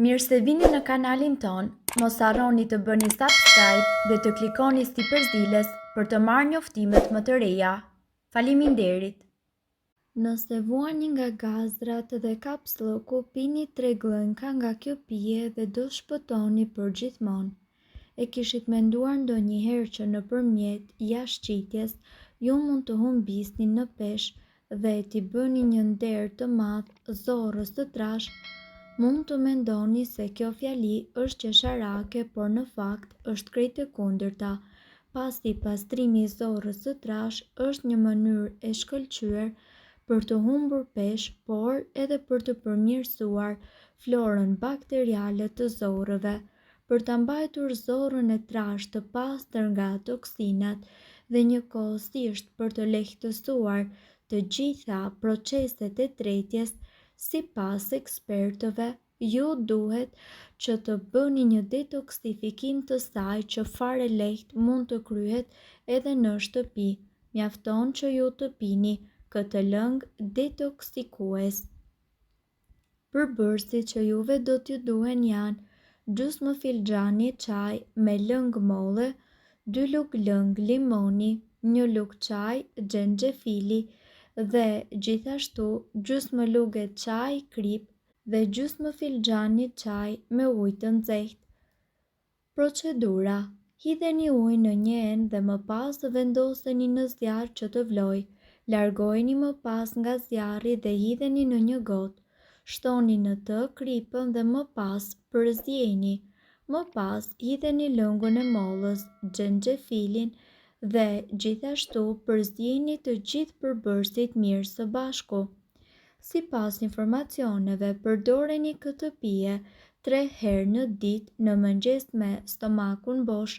Mirë se vini në kanalin ton, mos harroni të bëni subscribe dhe të klikoni si përzieles për të marrë njoftimet më të reja. Faleminderit! Nëse vuani nga gazrat dhe kapslloku, pini 3 glënka nga kjo pije dhe do shpëtoni për gjithmonë. E kishit menduar ndonjëherë që nëpërmjet jashtëqitjes ju mund të humbisni në peshë dhe t'i bëni një nder të madh zorrës së trash? Mund të mendoni se kjo fjali është qesharake, por në fakt është krejt e kundërta, pasi pastrimi i zorrës së trash është një mënyrë e shkëlqyer për të humbur peshë, por edhe për të përmirësuar florën bakteriale të zorrëve, për ta mbajtur zorrën e trashë të pastër nga toksinat dhe njëkohësisht për të lehtësuar të gjitha proceset e tretjes. Sipas ekspertëve, ju duhet që të bëni një detoksifikim të saj që fare lehtë mund të kryhet edhe në shtëpi. Mjafton që ju të pini këtë lëng detoksikues. Përbërësit që juve do t'ju duhen janë gjysmë filxhani çaj me lëng molle, 2 lugë lëng limoni, 1 lugë çaj xhenxhefili dhe gjithashtu gjysmë lugë çaj krip dhe gjysmë filxhani çaj me ujë të nxehtë. Procedura: hidheni ujë në një enë dhe më pas vendoseni në zjarr që të vlojë. Largoheni më pas nga zjarri dhe hidheni në një gotë. Shtoni në të kripën dhe më pas përzjeni. Më pas hidheni lëngun e mollës, xhenxhefilin dhe gjithashtu përzjeni të gjithë përbërësit mirë së bashku. Sipas informacioneve, përdoreni këtë pije 3 herë në ditë, në mëngjes me stomakun bosh,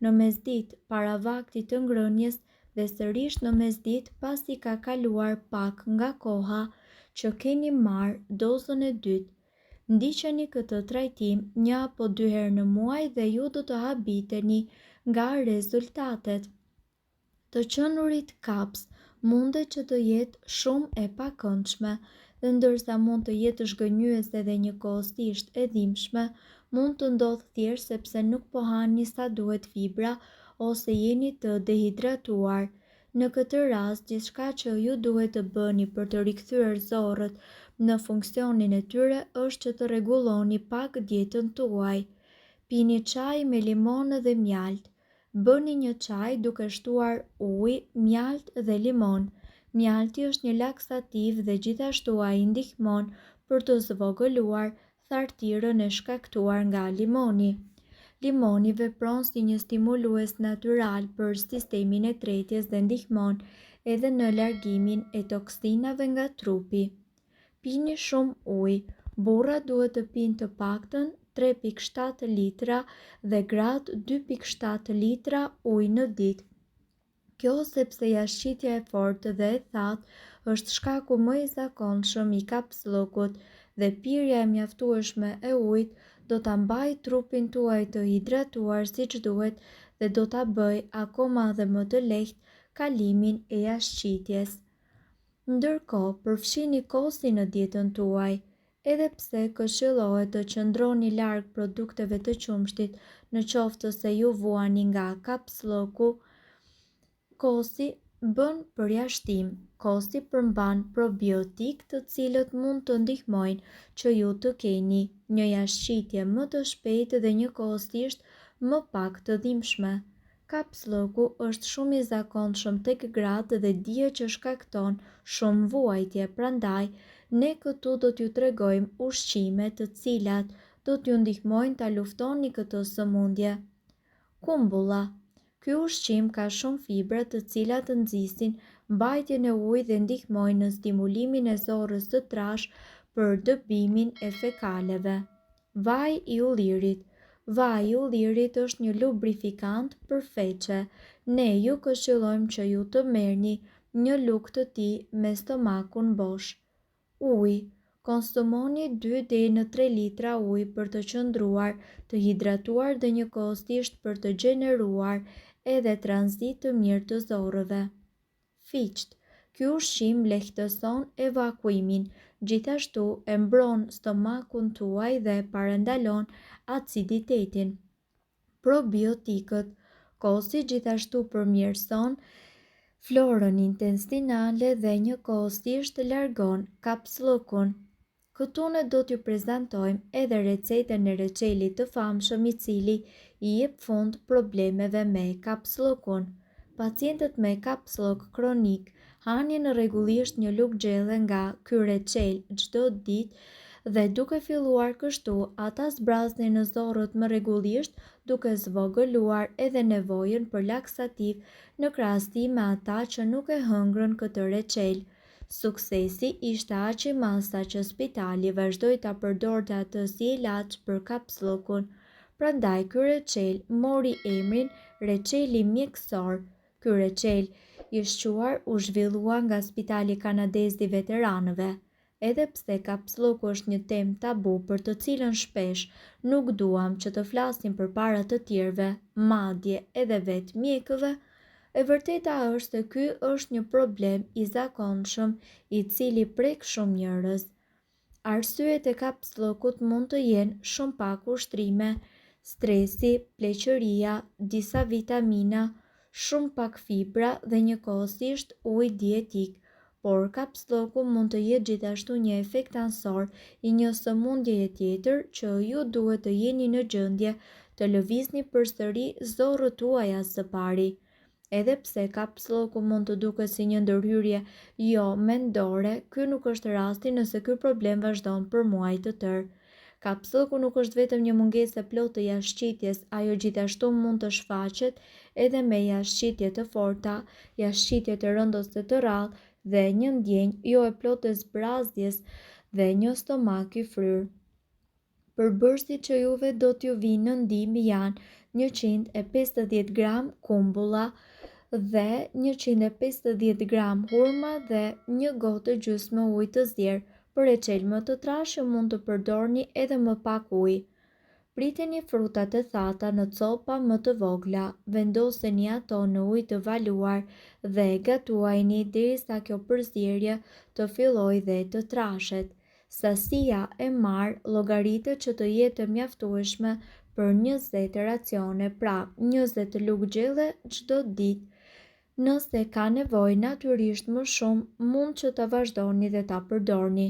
në mesditë para vaktit të ngrënies dhe sërish në mesditë pasi ka kaluar pak nga koha që keni marrë dozën e dytë. Ndiqeni këtë trajtim 1 apo 2 herë në muaj dhe ju do të habiteni nga rezultatet. Të qenurit kaps mundet që të jetë shumë e pakëndshme dhe ndërsa mund të jetë zhgënjyese dhe njëkohësisht e dhimbshme, mund të ndodhë thjesht sepse nuk po hani sa duhet fibra ose jeni të dehidratuar. Në këtë rast, gjithçka që ju duhet të bëni për të rikthyer zorrët në funksionin e tyre është që të rregulloni pak dietën tuaj. Pini çaj me limon dhe mjaltë. Bëni një çaj duke shtuar ujë, mjaltë dhe limon. Mjalti është një laksativ dhe gjithashtu ai ndihmon për të zvogëluar thartirën e shkaktuar nga limoni. Limoni vepron si një stimulues natyral për sistemin e tretjes dhe ndihmon edhe në largimin e toksinave nga trupi. Pini shumë ujë. Burrat duhet të pinë të paktën 3.7 litra dhe gratë 2.7 litra ujë në ditë. Kjo sepse jashtëqitja e fortë dhe e thatë është shkaku më i zakonshëm i kapslokut dhe pirja e mjaftueshme e ujit do ta mbajë trupin tuaj të hidratuar siç duhet dhe do ta bëjë akoma dhe më të lehtë kalimin e jashtëqitjes. Ndërkohë, përfshini kosi në dietën tuaj. Edhe pse këshillohet të qëndroni larg produkteve të qumshtit, në qoftë se ju vuani nga kapslloku, kosi bën përjashtim. Kosi përmban probiotik të cilët mund të ndihmojnë që ju të keni një jashtëqitje më të shpejtë dhe njëkohësisht më pak të dhimbshme. Kapslloku është shumë i zakonshëm tek gratë dhe dihet që shkakton shumë vuajtje, prandaj ne këtu do t'ju tregojmë ushqime të cilat do t'ju ndihmojnë ta luftoni këtë sëmundje. Kumbulla. Ky ushqim ka shumë fibra të cilat nxisin mbajtjen e ujit dhe ndihmojnë në stimulimin e zorrës së trashë për dëbimin e fekaleve. Vaj i ullirit. Vaji i ullirit është një lubrifikant për feqe. Ne ju këshillojmë që ju të merrni një lugë të tij me stomakun bosh. Ujë. Konsumoni 2 deri në 3 litra ujë për të qëndruar të hidratuar dhe njëkohësisht për të gjeneruar edhe tranzit të mirë të zorrëve. Fiqt. Ky ushqim lehtëson evakuimin, gjithashtu e mbron stomakun tuaj dhe parandalon aciditetin. Probiotikët. Kosi gjithashtu përmirëson florën intestinale dhe njëkohësisht largon kapsllokun. Këtu ne do t'ju prezantojmë edhe recetën e reçelit të famshëm i cili i jep fund problemeve me kapsllokun. Pacientët me kapsllok kronik hanin rregullisht një lugë gjelle nga ky reçel çdo ditë dhe duke filluar kështu ata zbraznin në zorët më rregullisht duke zvogëluar edhe nevojën për laksativ në krahasim me ata që nuk e hëngrën këtë reçel. Suksesi ishte aq i madh sa që spitali vazhdoi ta përdorte atë si ilaç për kapsllokun. Prandaj ky reçel mori emrin reçeli mjekësor. Ky reçel i shquar u zhvillua nga Spitali Kanadez i Veteranëve. Edhe pse kapsloku është një temë tabu për të cilën shpesh nuk duam që të flasim përpara të tjerëve, madje edhe vetë mjekëve, e vërteta është se ky është një problem i zakonshëm i cili prek shumë njerëz. Arsyet e kapsllokut mund të jenë shumë pak ushtrime, stresi, pleqëria, disa vitamina, shumë pak fibra dhe njëkohësisht ujë dietik, por kapsloku mund të jetë gjithashtu një efekt ansor i një sëmundjeje tjetër që ju duhet të jeni në gjendje të lëvizni përsëri zorët tuaja së pari. Edhe pse kapsloku mund të duket si një ndërhyrje jo mendore, ky nuk është rasti nëse ky problem vazhdon për muaj të tërë. Kapsloku nuk është vetëm një mungesë e plotë të jashtëqitjes, ajo gjithashtu mund të shfaqet edhe me jashtëqitje të forta, jashtëqitje të rënd ose të rrallë dhe një ndjenjë jo e plotë të zbrazjes dhe një stomak i fryrë. Përbërësit që juve do t'ju vinë në ndihmë janë 150 gram kumbulla dhe 150 gram hurma dhe një gotë gjysmë ujë të zjerë. Për reçel më të trashë mund të përdorni edhe më pak ujë. Priteni frutat e thata në copa më të vogla, vendoseni ato në ujë të valuar dhe gatuajini derisa kjo përzierje të fillojë dhe të trashet. Sasia e marrë llogaritet që të jetë mjaftueshme për 20 racione, pra 20 lugë gjelle çdo ditë. Nëse ka nevojë natyrisht më shumë, mund që ta vazhdoni dhe ta përdorni.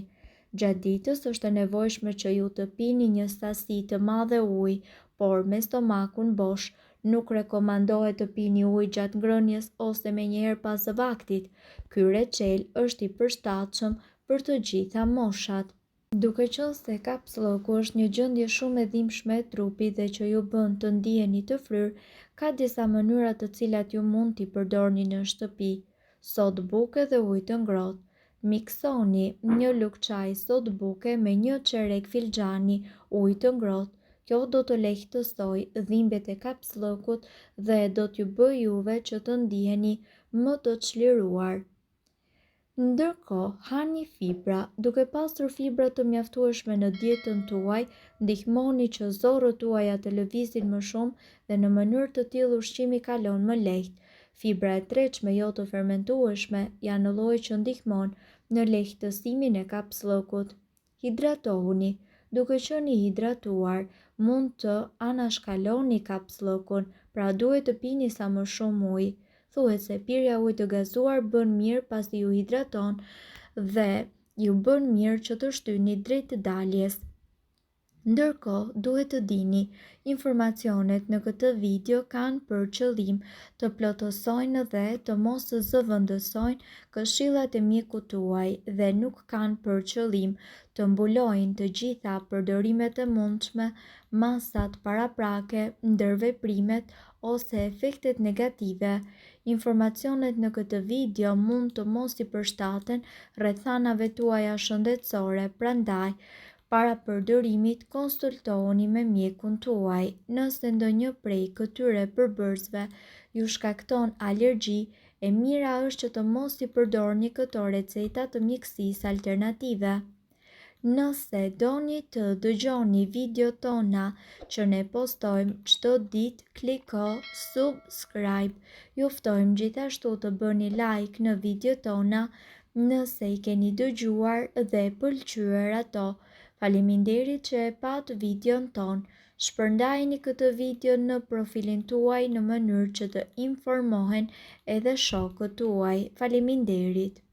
Gjatë ditës është e nevojshme që ju të pini një sasi të madhe ujë, por me stomakun bosh. Nuk rekomandohet të pini ujë gjatë ngrënies ose menjëherë pas vaktit. Ky reçel është i përshtatshëm për të gjitha moshat. Duke qenë se kapsloku është një gjendje shumë e dhimbshme e trupit dhe që ju bën të ndiheni të fryrë, ka disa mënyra të cilat ju mund t'i përdorni në shtëpi. Sodë buke dhe ujë të ngrohtë. Miksoni një lugë çaji sodë buke me një çerek filxhani ujë të ngrohtë. Kjo do të lehtësojë dhimbjet e kapsllokut dhe do t'ju bëjë juve që të ndiheni më të çliruar. Ndërkohë, hani fibra. Duke pasur fibra të mjaftueshme në dietën tuaj, ndihmoni që zorët tuaja të lëvizin më shumë dhe në mënyrë të tillë ushqimi kalon më lehtë. Fibra e tretshme jo të fermentueshme janë lloj që ndihmon në lehtësimin e kapsllokut. Hidratohuni. Duke qenë i hidratuar, mund të anashkaloni kapsllokun, pra duhet të pini sa më shumë ujë. Thuhet se pirja ujë të gazuar bën mirë pasi ju hidraton dhe ju bën mirë që të shtyni drejt daljes. Ndërkohë, duhet të dini, informacionet në këtë video kanë për qëllim të plotësojnë dhe të mos zëvendësojnë këshillat e mjekut tuaj dhe nuk kanë për qëllim të mbulojnë të gjitha përdorimet e mundshme, masat paraprake, ndërveprimet ose efektet negative. Informacionet në këtë video mund të mos i përshtaten rrethanave tuaja shëndetësore, prandaj para përdorimit konsultohuni me mjekun tuaj. Nëse ndonjë prej këtyre përbërësve ju shkakton alergji, e mira është që të mos i përdorni këto receta të mjekësisë alternative. Nëse doni të dëgjoni video tona që ne postojmë çdo ditë, kliko subscribe. Ju ftojmë gjithashtu të bëni like në video tona nëse i keni dëgjuar dhe pëlqyer ato. Faleminderit që e pat videon ton. Shpërndajini këtë video në profilin tuaj në mënyrë që të informohen edhe shokët tuaj. Faleminderit.